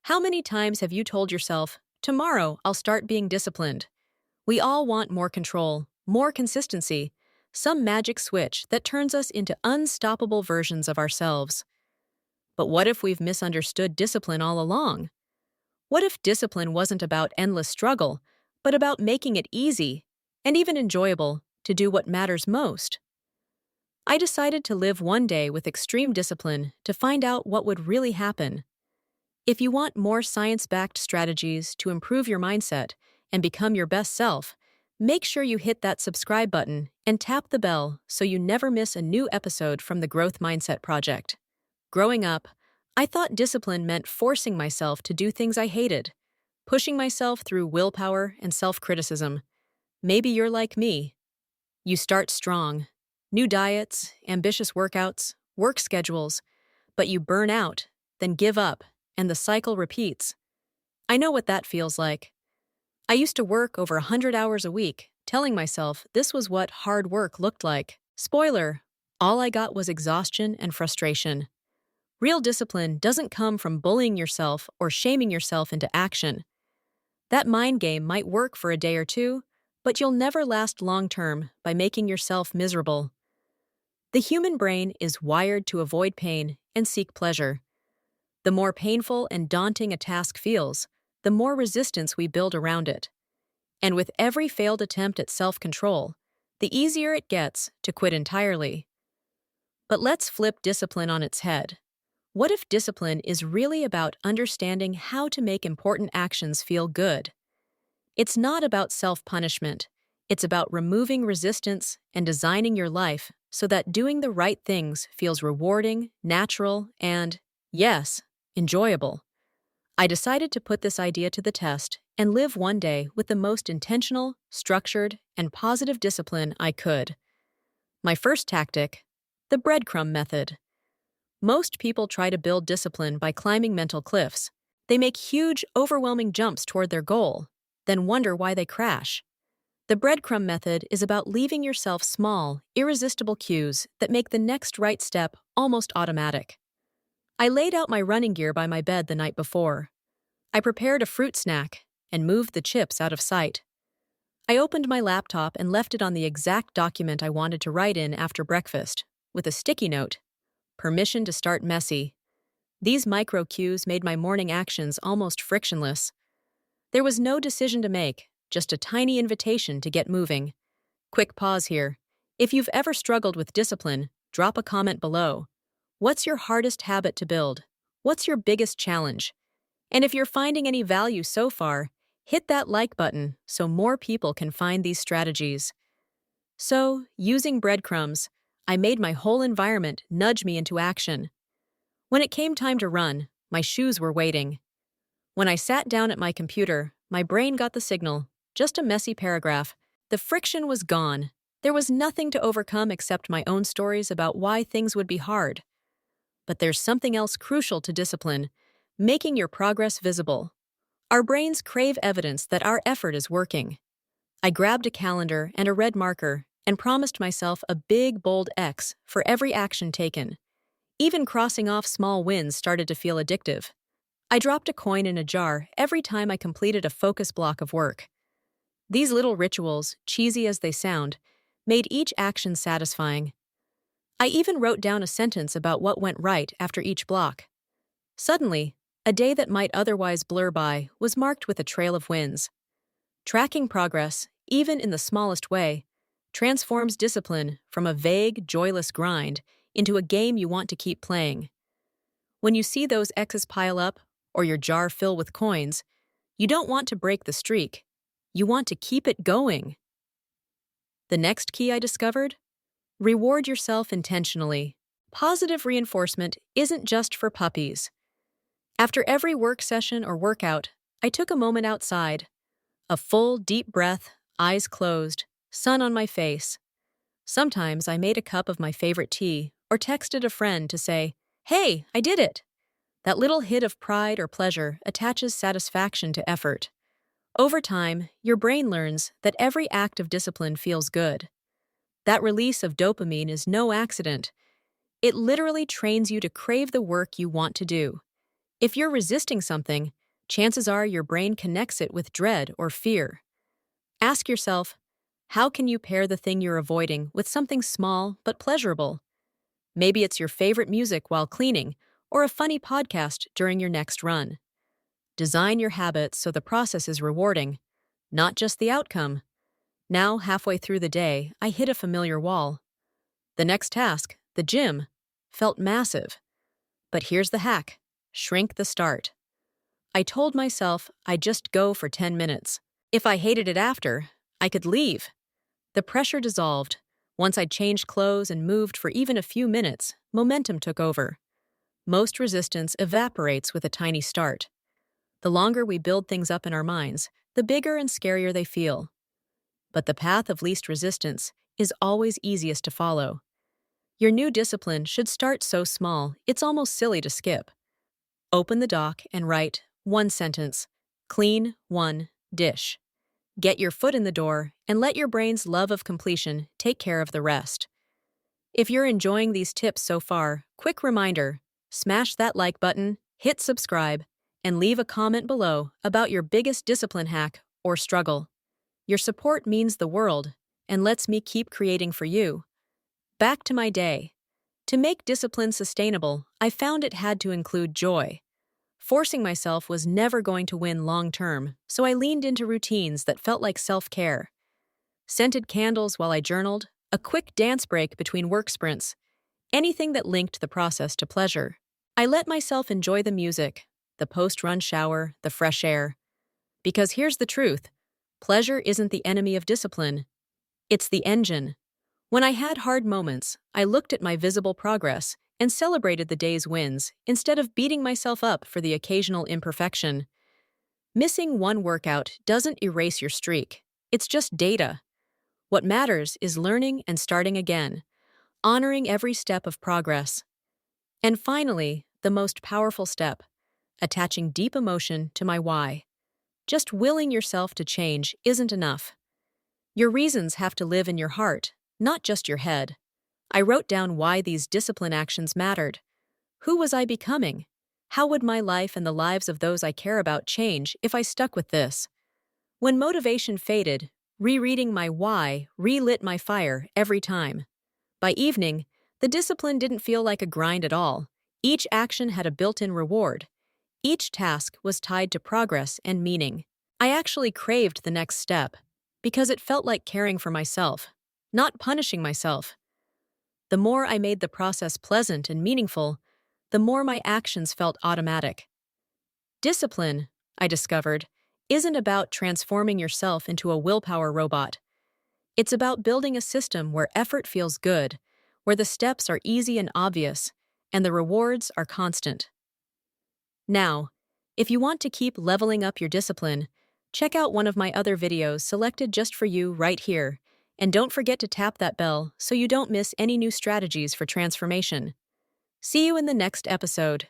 How many times have you told yourself, tomorrow I'll start being disciplined? We all want more control, more consistency, some magic switch that turns us into unstoppable versions of ourselves. But what if we've misunderstood discipline all along? What if discipline wasn't about endless struggle, but about making it easy, and even enjoyable, to do what matters most? I decided to live one day with extreme discipline to find out what would really happen. If you want more science-backed strategies to improve your mindset and become your best self, make sure you hit that subscribe button and tap the bell so you never miss a new episode from the Growth Mindset Project. Growing up, I thought discipline meant forcing myself to do things I hated, pushing myself through willpower and self-criticism. Maybe you're like me. You start strong, new diets, ambitious workouts, work schedules, but you burn out, then give up, and the cycle repeats. I know what that feels like. I used to work over 100 hours a week, telling myself this was what hard work looked like. Spoiler, all I got was exhaustion and frustration. Real discipline doesn't come from bullying yourself or shaming yourself into action. That mind game might work for a day or two, but you'll never last long-term by making yourself miserable. The human brain is wired to avoid pain and seek pleasure. The more painful and daunting a task feels, the more resistance we build around it. And with every failed attempt at self-control, the easier it gets to quit entirely. But let's flip discipline on its head. What if discipline is really about understanding how to make important actions feel good? It's not about self-punishment. It's about removing resistance and designing your life so that doing the right things feels rewarding, natural, and, yes, enjoyable. I decided to put this idea to the test and live one day with the most intentional, structured, and positive discipline I could. My first tactic: the breadcrumb method. Most people try to build discipline by climbing mental cliffs. They make huge, overwhelming jumps toward their goal, then wonder why they crash. The breadcrumb method is about leaving yourself small, irresistible cues that make the next right step almost automatic. I laid out my running gear by my bed the night before. I prepared a fruit snack and moved the chips out of sight. I opened my laptop and left it on the exact document I wanted to write in after breakfast, with a sticky note: permission to start messy. These micro cues made my morning actions almost frictionless. There was no decision to make, just a tiny invitation to get moving. Quick pause here. If you've ever struggled with discipline, drop a comment below. What's your hardest habit to build? What's your biggest challenge? And if you're finding any value so far, hit that like button so more people can find these strategies. So, using breadcrumbs, I made my whole environment nudge me into action. When it came time to run, my shoes were waiting. When I sat down at my computer, my brain got the signal: just a messy paragraph. The friction was gone. There was nothing to overcome except my own stories about why things would be hard. But there's something else crucial to discipline: making your progress visible. Our brains crave evidence that our effort is working. I grabbed a calendar and a red marker and promised myself a big, bold X for every action taken. Even crossing off small wins started to feel addictive. I dropped a coin in a jar every time I completed a focus block of work. These little rituals, cheesy as they sound, made each action satisfying. I even wrote down a sentence about what went right after each block. Suddenly, a day that might otherwise blur by was marked with a trail of wins. Tracking progress, even in the smallest way, transforms discipline from a vague, joyless grind into a game you want to keep playing. When you see those X's pile up, or your jar fill with coins, you don't want to break the streak. You want to keep it going. The next key I discovered: reward yourself intentionally. Positive reinforcement isn't just for puppies. After every work session or workout, I took a moment outside. A full, deep breath, eyes closed, sun on my face. Sometimes I made a cup of my favorite tea or texted a friend to say, "Hey, I did it." That little hit of pride or pleasure attaches satisfaction to effort. Over time, your brain learns that every act of discipline feels good. That release of dopamine is no accident. It literally trains you to crave the work you want to do. If you're resisting something, chances are your brain connects it with dread or fear. Ask yourself, how can you pair the thing you're avoiding with something small but pleasurable? Maybe it's your favorite music while cleaning or a funny podcast during your next run. Design your habits so the process is rewarding, not just the outcome. Now, halfway through the day, I hit a familiar wall. The next task, the gym, felt massive. But here's the hack: shrink the start. I told myself I'd just go for 10 minutes. If I hated it after, I could leave. The pressure dissolved. Once I'd changed clothes and moved for even a few minutes, momentum took over. Most resistance evaporates with a tiny start. The longer we build things up in our minds, the bigger and scarier they feel. But the path of least resistance is always easiest to follow. Your new discipline should start so small, it's almost silly to skip. Open the doc and write one sentence: clean one dish. Get your foot in the door and let your brain's love of completion take care of the rest. If you're enjoying these tips so far, quick reminder: smash that like button, hit subscribe, and leave a comment below about your biggest discipline hack or struggle. Your support means the world and lets me keep creating for you. Back to my day. To make discipline sustainable, I found it had to include joy. Forcing myself was never going to win long-term, so I leaned into routines that felt like self-care. Scented candles while I journaled, a quick dance break between work sprints, anything that linked the process to pleasure. I let myself enjoy the music, the post-run shower, the fresh air. Because here's the truth: pleasure isn't the enemy of discipline. It's the engine. When I had hard moments, I looked at my visible progress and celebrated the day's wins instead of beating myself up for the occasional imperfection. Missing one workout doesn't erase your streak. It's just data. What matters is learning and starting again, honoring every step of progress. And finally, the most powerful step: attaching deep emotion to my why. Just willing yourself to change isn't enough. Your reasons have to live in your heart, not just your head. I wrote down why these discipline actions mattered. Who was I becoming? How would my life and the lives of those I care about change if I stuck with this? When motivation faded, rereading my why relit my fire every time. By evening, the discipline didn't feel like a grind at all. Each action had a built-in reward. Each task was tied to progress and meaning. I actually craved the next step because it felt like caring for myself, not punishing myself. The more I made the process pleasant and meaningful, the more my actions felt automatic. Discipline, I discovered, isn't about transforming yourself into a willpower robot. It's about building a system where effort feels good, where the steps are easy and obvious, and the rewards are constant. Now, if you want to keep leveling up your discipline, check out one of my other videos selected just for you right here, and don't forget to tap that bell so you don't miss any new strategies for transformation. See you in the next episode.